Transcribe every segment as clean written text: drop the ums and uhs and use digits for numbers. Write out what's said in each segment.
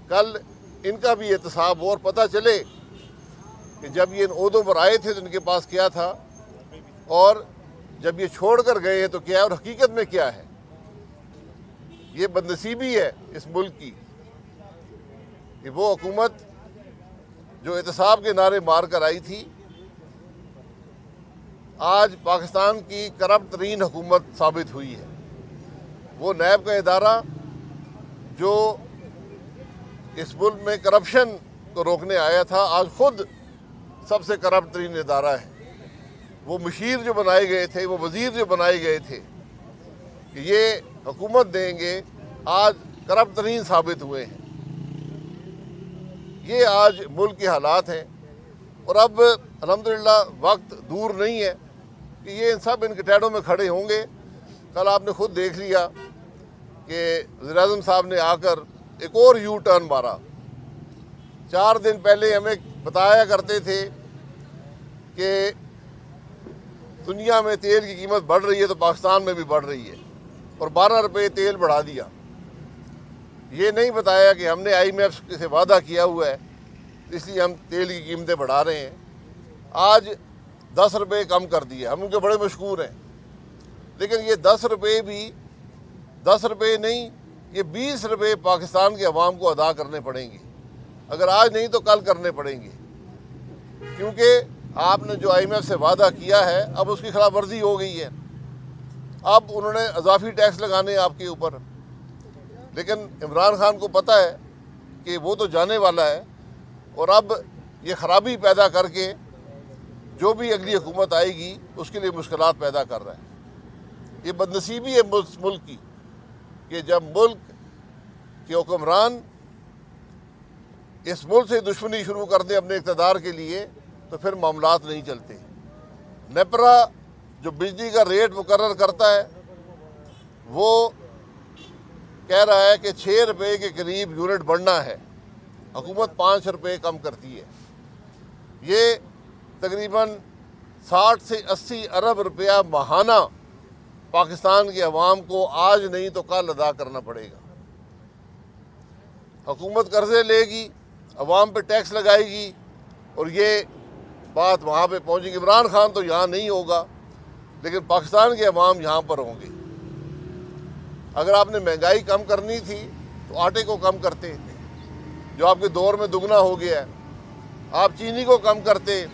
کل ان کا بھی احتساب ہو اور پتہ چلے کہ جب یہ ان عہدوں پر آئے تھے تو ان کے پاس کیا تھا، اور جب یہ چھوڑ کر گئے ہیں تو کیا ہے، اور حقیقت میں کیا ہے۔ یہ بدنصیبی ہے اس ملک کی کہ وہ حکومت جو احتساب کے نعرے مار کر آئی تھی، آج پاکستان کی کرپٹ ترین حکومت ثابت ہوئی ہے۔ وہ نیب کا ادارہ جو اس ملک میں کرپشن کو روکنے آیا تھا، آج خود سب سے کرپٹ ترین ادارہ ہے۔ وہ مشیر جو بنائے گئے تھے، وہ وزیر جو بنائے گئے تھے کہ یہ حکومت دیں گے، آج کرپٹ ترین ثابت ہوئے ہیں۔ یہ آج ملک کے حالات ہیں، اور اب الحمدللہ وقت دور نہیں ہے کہ یہ سب ان کٹہروں میں کھڑے ہوں گے۔ کل آپ نے خود دیکھ لیا کہ وزیر اعظم صاحب نے آ کر ایک اور یو ٹرن مارا۔ 4 دن پہلے ہمیں بتایا کرتے تھے کہ دنیا میں تیل کی قیمت بڑھ رہی ہے تو پاکستان میں بھی بڑھ رہی ہے، اور 12 روپے تیل بڑھا دیا۔ یہ نہیں بتایا کہ ہم نے آئی ایم ایف سے وعدہ کیا ہوا ہے، اس لیے ہم تیل کی قیمتیں بڑھا رہے ہیں۔ آج 10 روپے کم کر دیے، ہم ان کے بڑے مشکور ہیں، لیکن یہ 10 روپے بھی 10 روپے نہیں، یہ 20 روپے پاکستان کے عوام کو ادا کرنے پڑیں گے۔ اگر آج نہیں تو کل کرنے پڑیں گے، کیونکہ آپ نے جو آئی ایم ایف سے وعدہ کیا ہے اب اس کی خلاف ورزی ہو گئی ہے۔ اب انہوں نے اضافی ٹیکس لگانے آپ کے اوپر، لیکن عمران خان کو پتہ ہے کہ وہ تو جانے والا ہے، اور اب یہ خرابی پیدا کر کے جو بھی اگلی حکومت آئے گی اس کے لیے مشکلات پیدا کر رہا ہے۔ یہ بدنصیبی ہے ملک کی کہ جب ملک کے حکمران اس ملک سے دشمنی شروع کر دیں اپنے اقتدار کے لیے تو پھر معاملات نہیں چلتے۔ نیپرا جو بجلی کا ریٹ مقرر کرتا ہے وہ کہہ رہا ہے کہ 6 روپے کے قریب یونٹ بڑھنا ہے، حکومت 5 روپے کم کرتی ہے۔ یہ تقریباً 60 سے 80 ارب روپیہ ماہانہ پاکستان کے عوام کو آج نہیں تو کل ادا کرنا پڑے گا۔ حکومت قرضے لے گی، عوام پہ ٹیکس لگائے گی، اور یہ بات وہاں پہ پہنچے گی۔ عمران خان تو یہاں نہیں ہوگا، لیکن پاکستان کے عوام یہاں پر ہوں گے۔ اگر آپ نے مہنگائی کم کرنی تھی تو آٹے کو کم کرتے، جو آپ کے دور میں دگنا ہو گیا ہے۔ آپ چینی کو کم کرتے،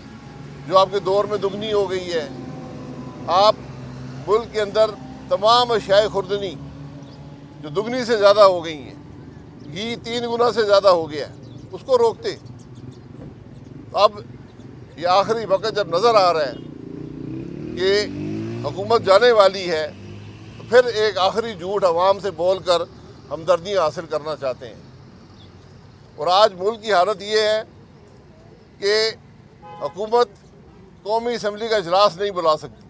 جو آپ کے دور میں دگنی ہو گئی ہے۔ آپ ملک کے اندر تمام اشیاء خوردنی جو دگنی سے زیادہ ہو گئی ہیں، گھی 3 گنا سے زیادہ ہو گیا ہے، اس کو روکتے۔ اب یہ آخری وقت جب نظر آ رہا ہے کہ حکومت جانے والی ہے تو پھر ایک آخری جھوٹ عوام سے بول کر ہمدردیاں حاصل کرنا چاہتے ہیں۔ اور آج ملک کی حالت یہ ہے کہ حکومت قومی اسمبلی کا اجلاس نہیں بلا سکتی،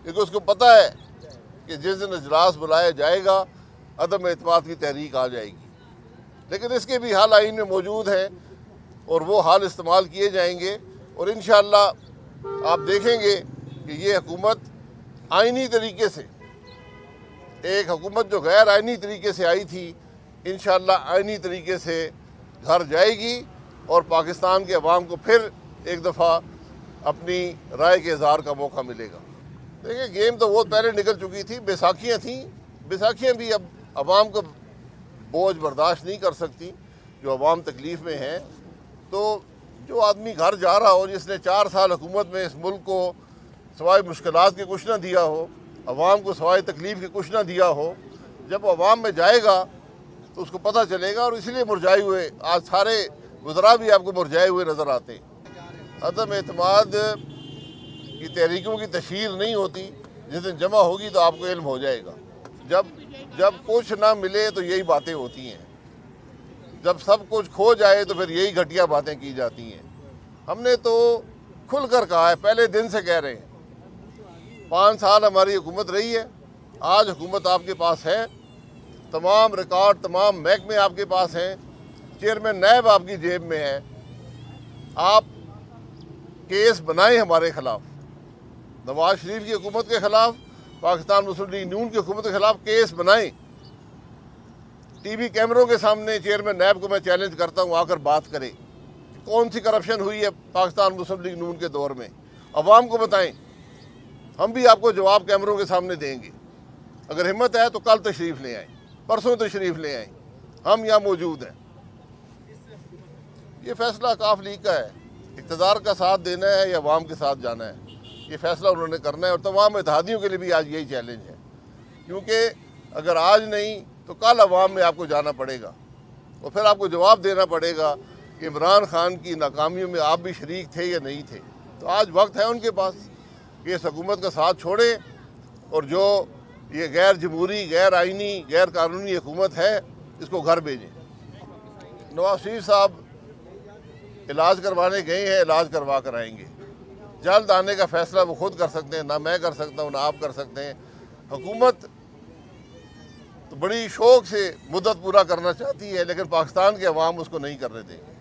کیونکہ اس کو پتہ ہے کہ جس دن اجلاس بلایا جائے گا عدم اعتماد کی تحریک آ جائے گی۔ لیکن اس کے بھی حل آئین میں موجود ہیں، اور وہ حال استعمال کیے جائیں گے، اور انشاءاللہ آپ دیکھیں گے کہ یہ حکومت آئینی طریقے سے، ایک حکومت جو غیر آئینی طریقے سے آئی تھی، انشاءاللہ آئینی طریقے سے گھر جائے گی، اور پاکستان کے عوام کو پھر ایک دفعہ اپنی رائے کے اظہار کا موقع ملے گا۔ دیکھیں، گیم تو بہت پہلے نکل چکی تھی، بیساکھیاں تھیں، بیساکھیاں بھی اب عوام کو بوجھ برداشت نہیں کر سکتی، جو عوام تکلیف میں ہیں۔ تو جو آدمی گھر جا رہا ہو، جس نے 4 سال حکومت میں اس ملک کو سوائے مشکلات کے کچھ نہ دیا ہو، عوام کو سوائے تکلیف کے کچھ نہ دیا ہو، جب وہ عوام میں جائے گا تو اس کو پتہ چلے گا، اور اسی لیے مرجائے ہوئے آج سارے وزراء بھی آپ کو مرجائے ہوئے نظر آتے ہیں۔ عدم اعتماد کی تحریکوں کی تشہیر نہیں ہوتی، جس دن جمع ہوگی تو آپ کو علم ہو جائے گا۔ جب کچھ نہ ملے تو یہی باتیں ہوتی ہیں، جب سب کچھ کھو جائے تو پھر یہی گھٹیا باتیں کی جاتی ہیں۔ ہم نے تو کھل کر کہا ہے، پہلے دن سے کہہ رہے ہیں، 5 سال ہماری حکومت رہی ہے، آج حکومت آپ کے پاس ہے، تمام ریکارڈ، تمام محکمے آپ کے پاس ہیں، چیئرمین نیب آپ کی جیب میں ہے۔ آپ کیس بنائیں ہمارے خلاف، نواز شریف کی حکومت کے خلاف، پاکستان مسلم لیگ نون کی حکومت کے خلاف کیس بنائیں، ٹی وی کیمروں کے سامنے چیئرمین نیب کو میں چیلنج کرتا ہوں، آ کر بات کرے کہ کون سی کرپشن ہوئی ہے پاکستان مسلم لیگ نون کے دور میں، عوام کو بتائیں، ہم بھی آپ کو جواب کیمروں کے سامنے دیں گے۔ اگر ہمت ہے تو کل تشریف لے آئیں، پرسوں تشریف لے آئیں، ہم یہاں موجود ہیں۔ یہ فیصلہ کاف لیگ کا ہے، اقتدار کا ساتھ دینا ہے یا عوام کے ساتھ جانا ہے، یہ فیصلہ انہوں نے کرنا ہے۔ اور تمام اتحادیوں کے لیے بھی آج یہی چیلنج ہے، کیونکہ اگر آج نہیں تو کل عوام میں آپ کو جانا پڑے گا، اور پھر آپ کو جواب دینا پڑے گا کہ عمران خان کی ناکامیوں میں آپ بھی شریک تھے یا نہیں تھے۔ تو آج وقت ہے ان کے پاس کہ اس حکومت کا ساتھ چھوڑیں، اور جو یہ غیر جمہوری، غیر آئینی، غیر قانونی حکومت ہے اس کو گھر بھیجیں۔ نواز شریف صاحب علاج کروانے گئے ہیں، علاج کروا کر آئیں گے۔ جلد آنے کا فیصلہ وہ خود کر سکتے ہیں، نہ میں کر سکتا ہوں نہ آپ کر سکتے ہیں۔ حکومت تو بڑی شوق سے مدت پورا کرنا چاہتی ہے، لیکن پاکستان کے عوام اس کو نہیں کرنے دیں گے۔